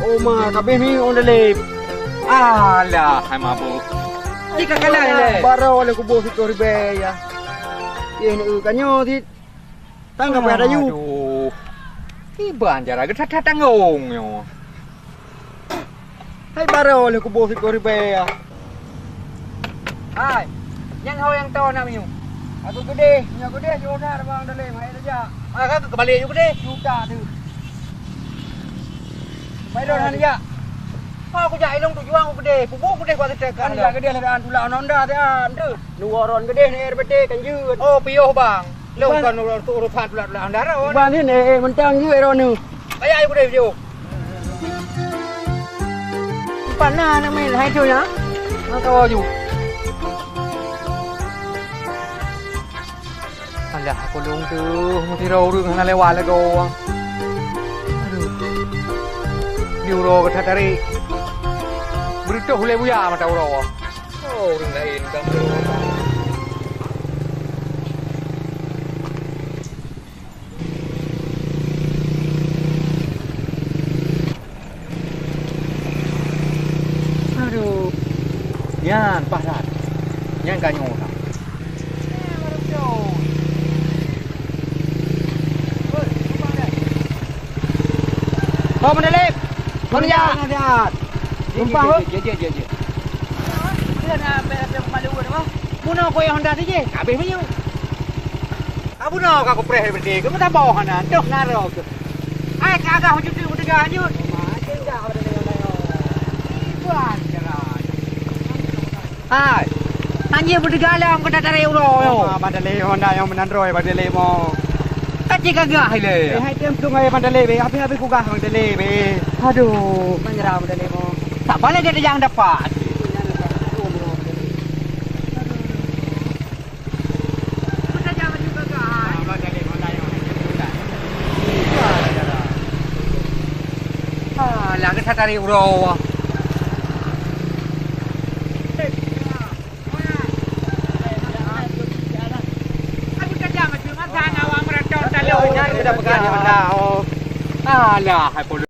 Oma kabeh ni on the lip. Alah, hai mabuk. Jika kalah le. Baro le kubo Victor Ribeya. Ye ni kanyo thi. Tang ka ada yu. Aduh. Iban jara ke tat tangong yo. Hai baro le kubo Victor Ribeya. Hai. Yang hau yang to nam yo. Aku gede, nya gede yo na bang the lip hai saja. Ah ka kembali yo gede. Juta tu. Mai don han ya. Aku jai long tu juang aku gede. Bubuk gede kuat tek Kan kan. la gede le an tula nonda te an tu. Nu oron gede ni RBT kan yut. Oh, piyo bang. Long kan tu urutan pula andara on. Ban ni ne mentang yu eron nu. Ayah aku gede yo. Pana na mai hai tu ya. Nó to dù. Alah, aku long tu mesti rau rung hana lewat lego. Aduh. Euro ke tatari. Berita hule buya mata euro. Oh, rung lain dam. Aduh. Yan, pasat. Yan kanyo ta. Kau mana lep? Mana ya? Numpang ho? Je. Dia nak beres malu apa? Muna ko yang Honda je. Habis ni. Abu no ka ko preh berde ke mata bawa hana. Tok na ro ke. Ai ka ga hujud tu udah ganjut. Macam dah ada dengan Buan jara. Hai. Hanya berdegalam ke tatari euro yo. Mandalay Honda yang menandroi Mandalay mo. Kaji kagak le. Hai tem sungai Mandalay be. Habis ku gah Mandalay be. Aduh, menyerah Mandalay mo. Tak boleh dia yang dapat. Ah, lah ke tatari euro. Alah, hai